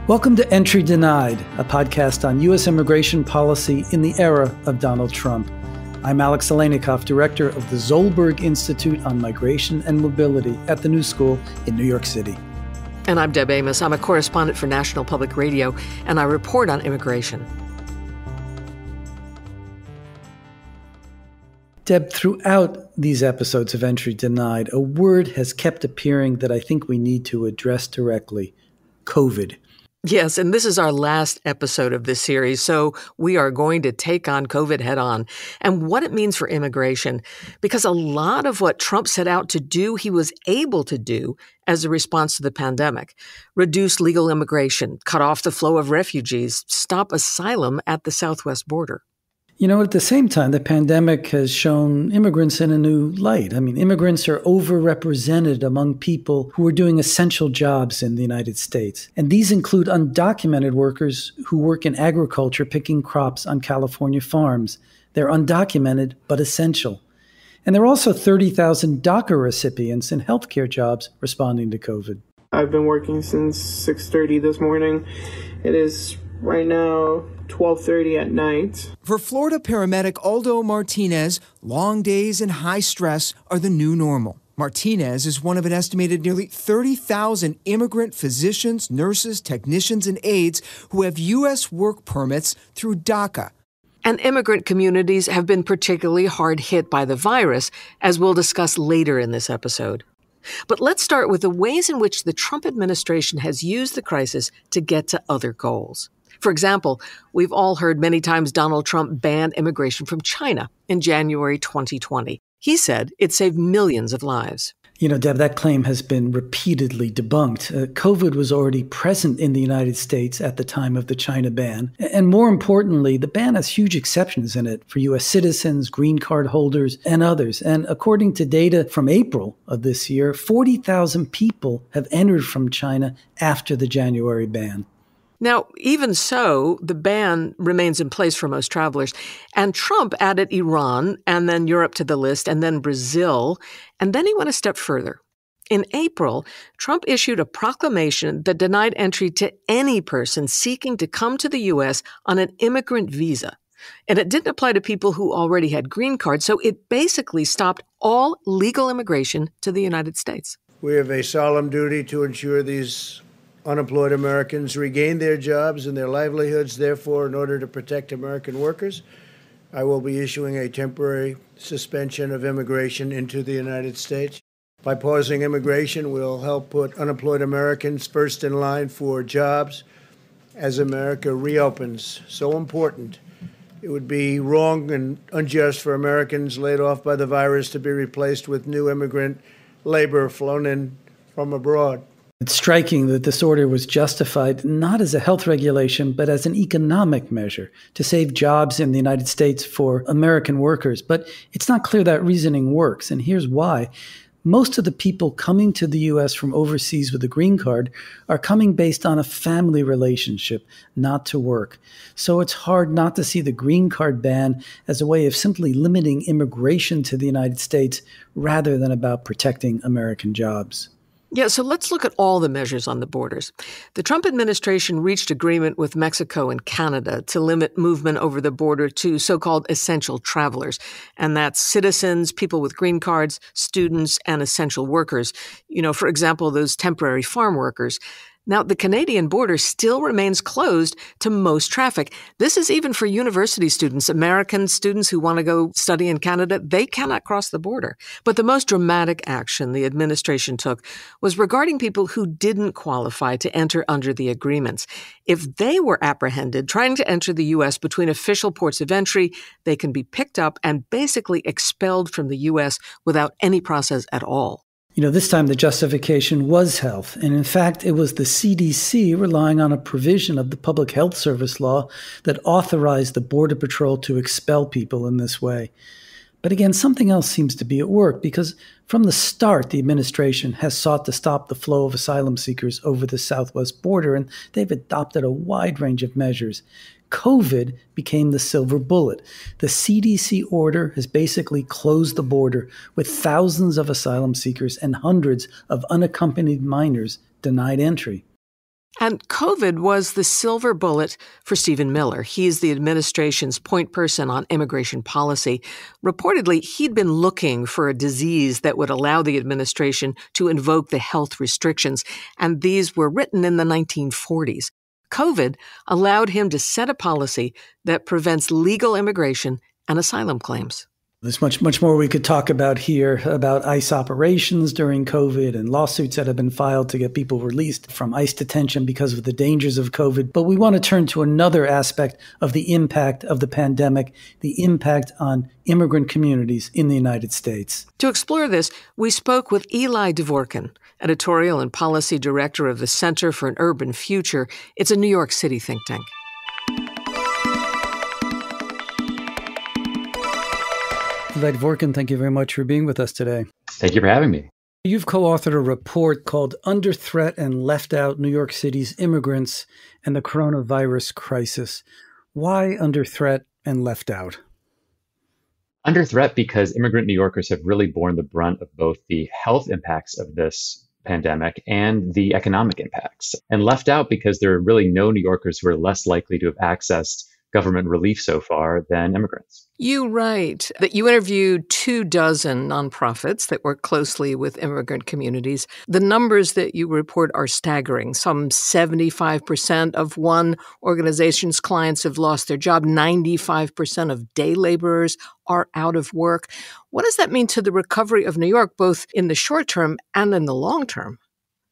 Welcome to Entry Denied, a podcast on U.S. immigration policy in the era of Donald Trump. I'm Alex Alenikoff, director of the Zolberg Institute on Migration and Mobility at the New School in New York City. And I'm Deb Amos. I'm a correspondent for National Public Radio, and I report on immigration. Deb, throughout these episodes of Entry Denied, a word has kept appearing that I think we need to address directly: COVID. Yes, and this is our last episode of this series, so we are going to take on COVID head on and what it means for immigration, because a lot of what Trump set out to do, he was able to do as a response to the pandemic. Reduce legal immigration, cut off the flow of refugees, stop asylum at the southwest border. You know, at the same time, the pandemic has shown immigrants in a new light. I mean, immigrants are overrepresented among people who are doing essential jobs in the United States. And these include undocumented workers who work in agriculture picking crops on California farms. They're undocumented, but essential. And there are also 30,000 DACA recipients in healthcare jobs responding to COVID. I've been working since 6:30 this morning. It is right now 12:30 at night. For Florida paramedic Aldo Martinez, long days and high stress are the new normal. Martinez is one of an estimated nearly 30,000 immigrant physicians, nurses, technicians, and aides who have U.S. work permits through DACA. And immigrant communities have been particularly hard hit by the virus, as we'll discuss later in this episode. But let's start with the ways in which the Trump administration has used the crisis to get to other goals. For example, we've all heard many times Donald Trump banned immigration from China in January 2020. He said it saved millions of lives. You know, Deb, that claim has been repeatedly debunked. COVID was already present in the United States at the time of the China ban. And more importantly, the ban has huge exceptions in it for U.S. citizens, green card holders, and others. And according to data from April of this year, 40,000 people have entered from China after the January ban. Now, even so, the ban remains in place for most travelers. And Trump added Iran and then Europe to the list and then Brazil. And then he went a step further. In April, Trump issued a proclamation that denied entry to any person seeking to come to the U.S. on an immigrant visa. And it didn't apply to people who already had green cards. So it basically stopped all legal immigration to the United States. We have a solemn duty to ensure these unemployed Americans regain their jobs and their livelihoods. Therefore, in order to protect American workers, I will be issuing a temporary suspension of immigration into the United States. By pausing immigration, we'll help put unemployed Americans first in line for jobs as America reopens. So important. It would be wrong and unjust for Americans laid off by the virus to be replaced with new immigrant labor flown in from abroad. It's striking that this order was justified not as a health regulation, but as an economic measure to save jobs in the United States for American workers. But it's not clear that reasoning works, and here's why. Most of the people coming to the U.S. from overseas with a green card are coming based on a family relationship, not to work. So it's hard not to see the green card ban as a way of simply limiting immigration to the United States rather than about protecting American jobs. Yeah, so let's look at all the measures on the borders. The Trump administration reached agreement with Mexico and Canada to limit movement over the border to so-called essential travelers. And that's citizens, people with green cards, students, and essential workers. You know, for example, those temporary farm workers. Now, the Canadian border still remains closed to most traffic. This is even for university students. American students who want to go study in Canada, they cannot cross the border. But the most dramatic action the administration took was regarding people who didn't qualify to enter under the agreements. If they were apprehended trying to enter the U.S. between official ports of entry, they can be picked up and basically expelled from the U.S. without any process at all. You know, this time the justification was health. And in fact, it was the CDC relying on a provision of the Public Health Service law that authorized the Border Patrol to expel people in this way. But again, something else seems to be at work because from the start, the administration has sought to stop the flow of asylum seekers over the southwest border, and they've adopted a wide range of measures. COVID became the silver bullet. The CDC order has basically closed the border with thousands of asylum seekers and hundreds of unaccompanied minors denied entry. And COVID was the silver bullet for Stephen Miller. He's the administration's point person on immigration policy. Reportedly, he'd been looking for a disease that would allow the administration to invoke the health restrictions, and these were written in the 1940s. COVID allowed him to set a policy that prevents legal immigration and asylum claims. There's much more we could talk about here about ICE operations during COVID and lawsuits that have been filed to get people released from ICE detention because of the dangers of COVID. But we want to turn to another aspect of the impact of the pandemic, the impact on immigrant communities in the United States. To explore this, we spoke with Eli Dvorkin, editorial and policy director of the Center for an Urban Future. It's a New York City think tank. Eli Dvorkin, thank you very much for being with us today. Thank you for having me. You've co-authored a report called Under Threat and Left Out: New York City's Immigrants and the Coronavirus Crisis. Why under threat and left out? Under threat because immigrant New Yorkers have really borne the brunt of both the health impacts of this pandemic and the economic impacts. And left out because there are really no New Yorkers who are less likely to have accessed government relief so far than immigrants. You write that you interviewed 24 nonprofits that work closely with immigrant communities. The numbers that you report are staggering. Some 75% of one organization's clients have lost their job. 95% of day laborers are out of work. What does that mean to the recovery of New York, both in the short term and in the long term?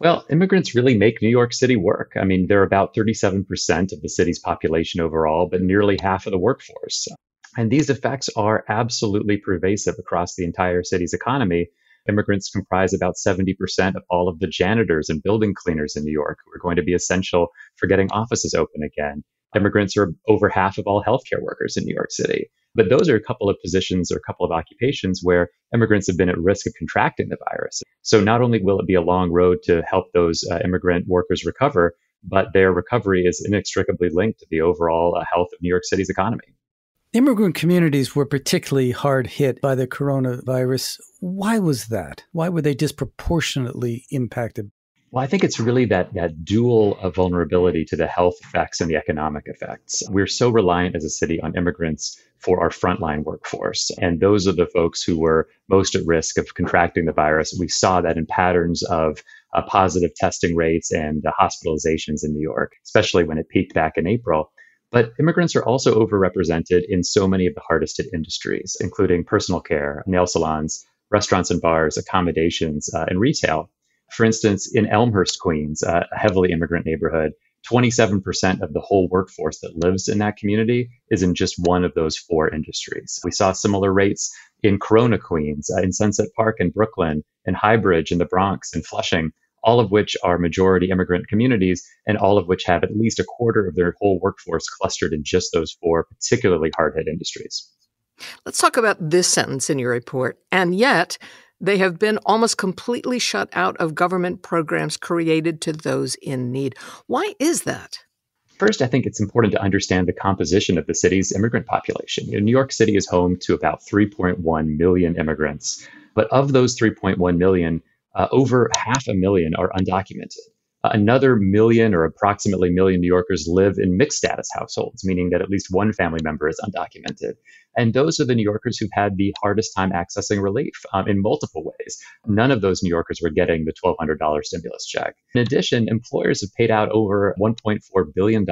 Well, immigrants really make New York City work. I mean, they're about 37% of the city's population overall, but nearly half of the workforce. And these effects are absolutely pervasive across the entire city's economy. Immigrants comprise about 70% of all of the janitors and building cleaners in New York who are going to be essential for getting offices open again. Immigrants are over half of all healthcare workers in New York City. But those are a couple of positions or a couple of occupations where immigrants have been at risk of contracting the virus. So not only will it be a long road to help those immigrant workers recover, but their recovery is inextricably linked to the overall health of New York City's economy. Immigrant communities were particularly hard hit by the coronavirus. Why was that? Why were they disproportionately impacted? Well, I think it's really that dual vulnerability to the health effects and the economic effects. We're so reliant as a city on immigrants for our frontline workforce. And those are the folks who were most at risk of contracting the virus. We saw that in patterns of positive testing rates and hospitalizations in New York, especially when it peaked back in April. But immigrants are also overrepresented in so many of the hardest hit industries, including personal care, nail salons, restaurants and bars, accommodations, and retail. For instance, in Elmhurst, Queens, a heavily immigrant neighborhood, 27% of the whole workforce that lives in that community is in just one of those four industries. We saw similar rates in Corona, Queens, in Sunset Park in Brooklyn, in Highbridge in the Bronx, in Flushing, all of which are majority immigrant communities, and all of which have at least a quarter of their whole workforce clustered in just those four particularly hard-hit industries. Let's talk about this sentence in your report. And yet, they have been almost completely shut out of government programs created to those in need. Why is that? First, I think it's important to understand the composition of the city's immigrant population. New York City is home to about 3.1 million immigrants. But of those 3.1 million, over 500,000 are undocumented. Another million or approximately million New Yorkers live in mixed status households, meaning that at least one family member is undocumented. And those are the New Yorkers who've had the hardest time accessing relief in multiple ways. None of those New Yorkers were getting the $1,200 stimulus check. In addition, employers have paid out over $1.4 billion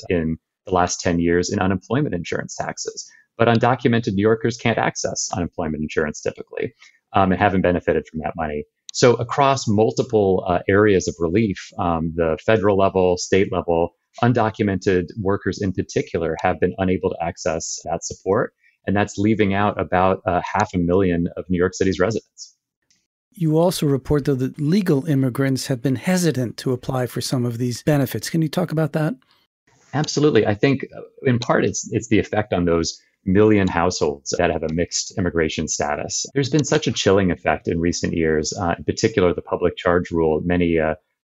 in the last 10 years in unemployment insurance taxes. But undocumented New Yorkers can't access unemployment insurance typically and haven't benefited from that money. So across multiple areas of relief, the federal level, state level, undocumented workers in particular have been unable to access that support. And that's leaving out about 500,000 of New York City's residents. You also report, though, that legal immigrants have been hesitant to apply for some of these benefits. Can you talk about that? Absolutely. I think in part it's the effect on those million households that have a mixed immigration status. There's been such a chilling effect in recent years, in particular the public charge rule. Many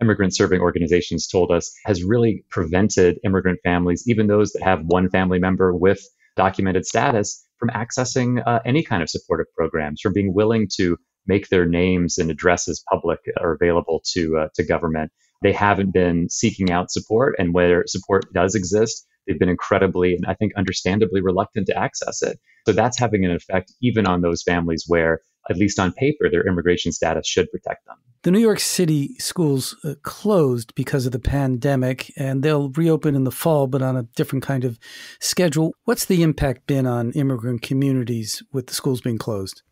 immigrant serving organizations told us has really prevented immigrant families, even those that have one family member with documented status, from accessing any kind of supportive programs, from being willing to make their names and addresses public or available to government. They haven't been seeking out support, and where support does exist, they've been incredibly, and I think understandably, reluctant to access it. So that's having an effect even on those families where, at least on paper, their immigration status should protect them. The New York City schools closed because of the pandemic, and they'll reopen in the fall, but on a different kind of schedule. What's the impact been on immigrant communities with the schools being closed?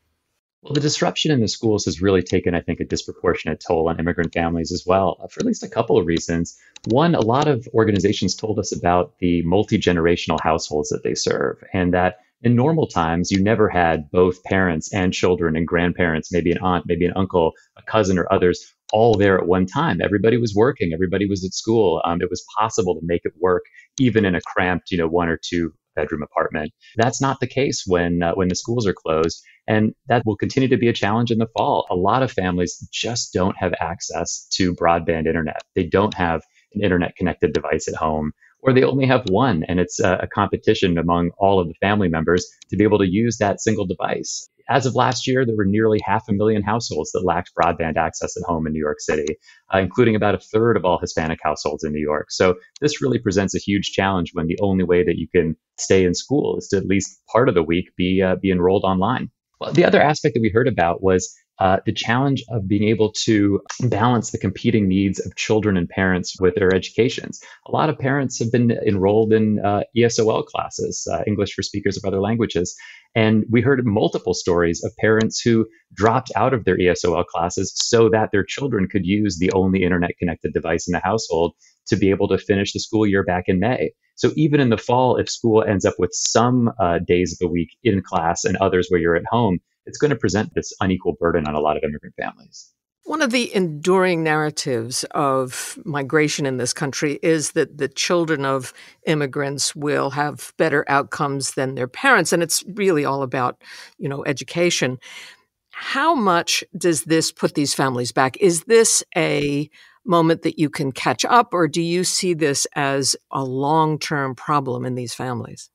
Well, the disruption in the schools has really taken, I think, a disproportionate toll on immigrant families as well, for at least a couple of reasons. One, a lot of organizations told us about the multi-generational households that they serve, and that in normal times, you never had both parents and children and grandparents, maybe an aunt, maybe an uncle, a cousin, or others all there at one time. Everybody was working, everybody was at school. It was possible to make it work, even in a cramped, one or two bedroom apartment. That's not the case when the schools are closed, and that will continue to be a challenge in the fall. A lot of families just don't have access to broadband internet. They don't have an internet connected device at home, or they only have one, and it's a competition among all of the family members to be able to use that single device. As of last year, there were nearly 500,000 households that lacked broadband access at home in New York City, including about a third of all Hispanic households in New York. So this really presents a huge challenge when the only way that you can stay in school is to at least part of the week be enrolled online. Well, the other aspect that we heard about was the challenge of being able to balance the competing needs of children and parents with their educations. A lot of parents have been enrolled in ESOL classes, English for Speakers of Other Languages. And we heard multiple stories of parents who dropped out of their ESOL classes so that their children could use the only internet connected device in the household to be able to finish the school year back in May. So even in the fall, if school ends up with some days of the week in class and others where you're at home, it's going to present this unequal burden on a lot of immigrant families. One of the enduring narratives of migration in this country is that the children of immigrants will have better outcomes than their parents. And it's really all about, education. How much does this put these families back? Is this a moment that you can catch up, or do you see this as a long-term problem in these families?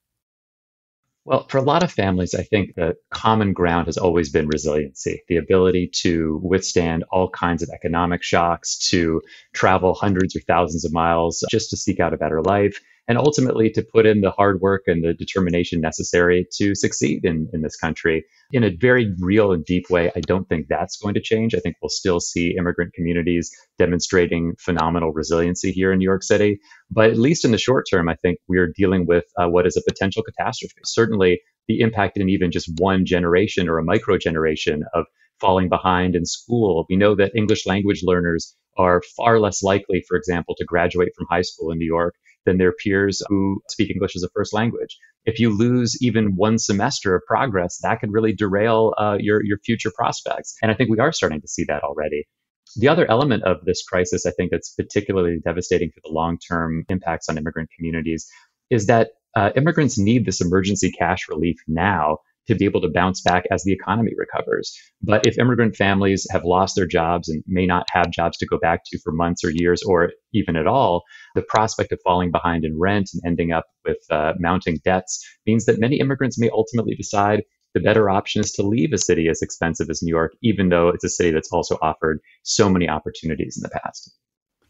Well, for a lot of families, I think the common ground has always been resiliency, the ability to withstand all kinds of economic shocks, to travel hundreds or thousands of miles just to seek out a better life, and ultimately to put in the hard work and the determination necessary to succeed in this country. In a very real and deep way, I don't think that's going to change. I think we'll still see immigrant communities demonstrating phenomenal resiliency here in New York City. But at least in the short term, I think we're dealing with what is a potential catastrophe. Certainly, the impact in even just one generation or a micro generation of falling behind in school. We know that English language learners are far less likely, for example, to graduate from high school in New York than their peers who speak English as a first language. If you lose even one semester of progress, that could really derail your future prospects. And I think we are starting to see that already. The other element of this crisis, I think that's particularly devastating for the long-term impacts on immigrant communities, is that immigrants need this emergency cash relief now to be able to bounce back as the economy recovers. But if immigrant families have lost their jobs and may not have jobs to go back to for months or years or even at all, the prospect of falling behind in rent and ending up with mounting debts means that many immigrants may ultimately decide the better option is to leave a city as expensive as New York, even though it's a city that's also offered so many opportunities in the past.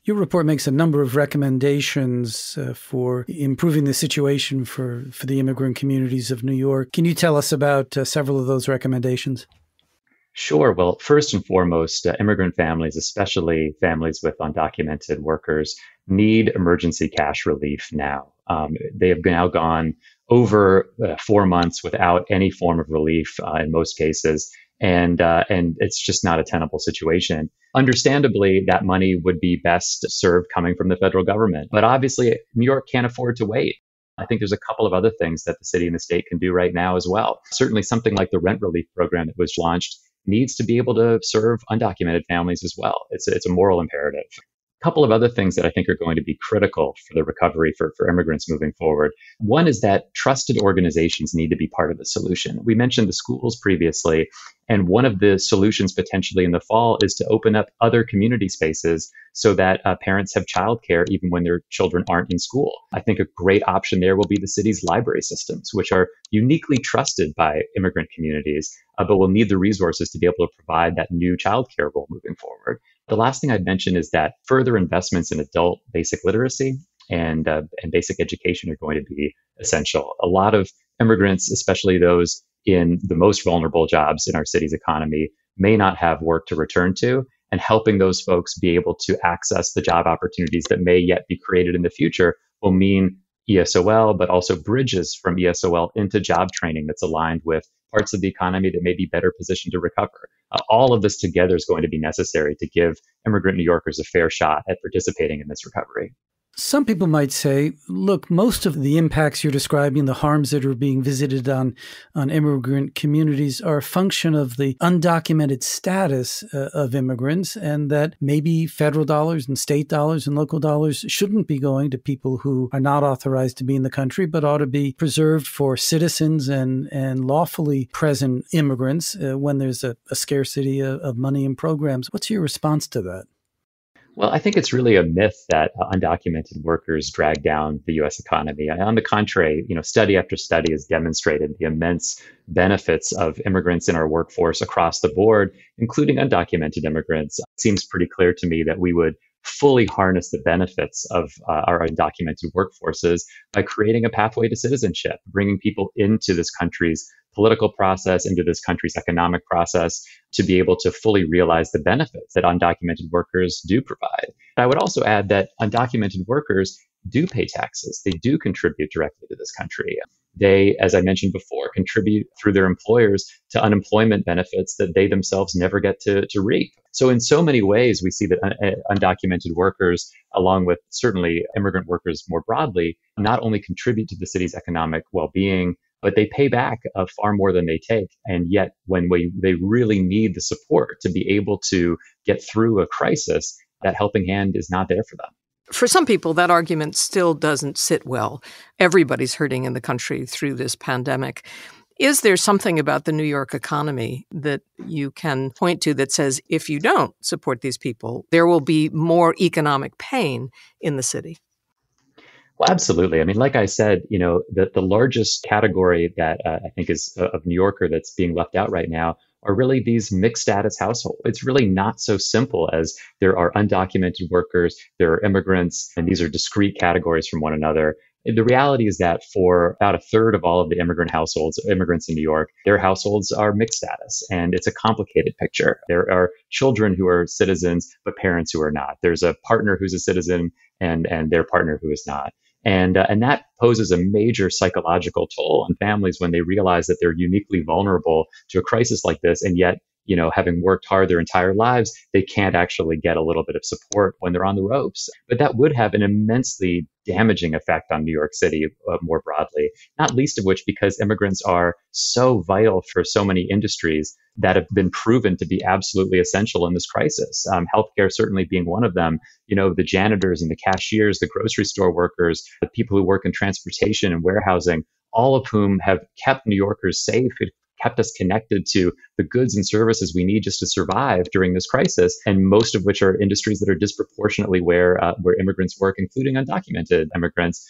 Your report makes a number of recommendations for improving the situation for the immigrant communities of New York. Can you tell us about several of those recommendations? Sure. Well, first and foremost, immigrant families, especially families with undocumented workers, need emergency cash relief now. They have now gone over 4 months without any form of relief in most cases. And it's just not a tenable situation. Understandably, that money would be best served coming from the federal government. But obviously, New York can't afford to wait. I think there's a couple of other things that the city and the state can do right now as well. Certainly something like the rent relief program that was launched needs to be able to serve undocumented families as well. It's a moral imperative. A couple of other things that I think are going to be critical for the recovery for immigrants moving forward. One is that trusted organizations need to be part of the solution. We mentioned the schools previously, and one of the solutions potentially in the fall is to open up other community spaces so that parents have childcare even when their children aren't in school. I think a great option there will be the city's library systems, which are uniquely trusted by immigrant communities, but will need the resources to be able to provide that new childcare role moving forward. The last thing I'd mention is that further investments in adult basic literacy and basic education are going to be essential. A lot of immigrants, especially those in the most vulnerable jobs in our city's economy, may not have work to return to, and helping those folks be able to access the job opportunities that may yet be created in the future will mean ESOL, but also bridges from ESOL into job training that's aligned with parts of the economy that may be better positioned to recover. All of this together is going to be necessary to give immigrant New Yorkers a fair shot at participating in this recovery. Some people might say, look, most of the impacts you're describing, the harms that are being visited on immigrant communities are a function of the undocumented status of immigrants, and that maybe federal dollars and state dollars and local dollars shouldn't be going to people who are not authorized to be in the country, but ought to be preserved for citizens and lawfully present immigrants when there's a scarcity of money and programs. What's your response to that? Well, I think it's really a myth that undocumented workers drag down the U.S. economy. On the contrary, study after study has demonstrated the immense benefits of immigrants in our workforce across the board, including undocumented immigrants. It seems pretty clear to me that we would fully harness the benefits of our undocumented workforces by creating a pathway to citizenship, bringing people into this country's political process, into this country's economic process, to be able to fully realize the benefits that undocumented workers do provide. I would also add that undocumented workers do pay taxes. They do contribute directly to this country. They, as I mentioned before, contribute through their employers to unemployment benefits that they themselves never get to reap. So in so many ways, we see that undocumented workers, along with certainly immigrant workers more broadly, not only contribute to the city's economic well-being, but they pay back far more than they take. And yet, when they really need the support to be able to get through a crisis, that helping hand is not there for them. For some people, that argument still doesn't sit well. Everybody's hurting in the country through this pandemic. Is there something about the New York economy that you can point to that says if you don't support these people, there will be more economic pain in the city? Well, absolutely. I mean, like I said, the largest category that I think is of New Yorker that's being left out right now are really these mixed status households. It's really not so simple as there are undocumented workers, there are immigrants, and these are discrete categories from one another. The reality is that for about a third of all of the immigrants in New York, their households are mixed status, and it's a complicated picture. There are children who are citizens, but parents who are not. There's a partner who's a citizen and their partner who is not. And that poses a major psychological toll on families when they realize that they're uniquely vulnerable to a crisis like this. And yet, having worked hard their entire lives, they can't actually get a little bit of support when they're on the ropes. But that would have an immensely damaging effect on New York City more broadly, not least of which because immigrants are so vital for so many industries that have been proven to be absolutely essential in this crisis. Healthcare certainly being one of them. The janitors and the cashiers, the grocery store workers, the people who work in transportation and warehousing, all of whom have kept New Yorkers safe, kept us connected to the goods and services we need just to survive during this crisis, and most of which are industries that are disproportionately where immigrants work, including undocumented immigrants.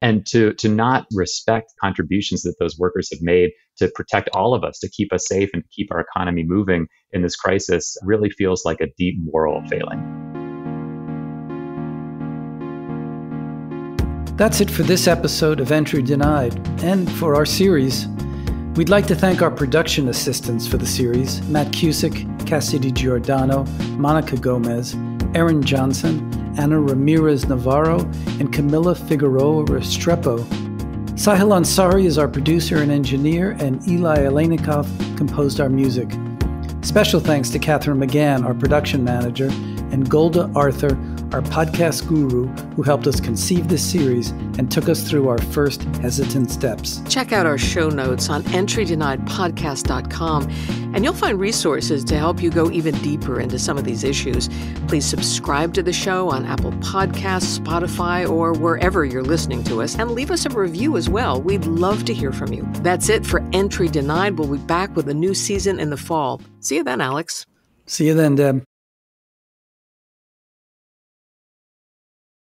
And to not respect contributions that those workers have made to protect all of us, to keep us safe and to keep our economy moving in this crisis really feels like a deep moral failing. That's it for this episode of Entry Denied, and for our series. We'd like to thank our production assistants for the series, Matt Cusick, Cassidy Giordano, Monica Gomez, Erin Johnson, Anna Ramirez Navarro, and Camilla Figueroa Restrepo. Sahil Ansari is our producer and engineer, and Eli Alenikov composed our music. Special thanks to Catherine McGann, our production manager, and Golda Arthur, our podcast guru, who helped us conceive this series and took us through our first hesitant steps. Check out our show notes on entrydeniedpodcast.com, and you'll find resources to help you go even deeper into some of these issues. Please subscribe to the show on Apple Podcasts, Spotify, or wherever you're listening to us, and leave us a review as well. We'd love to hear from you. That's it for Entry Denied. We'll be back with a new season in the fall. See you then, Alex. See you then, Deb.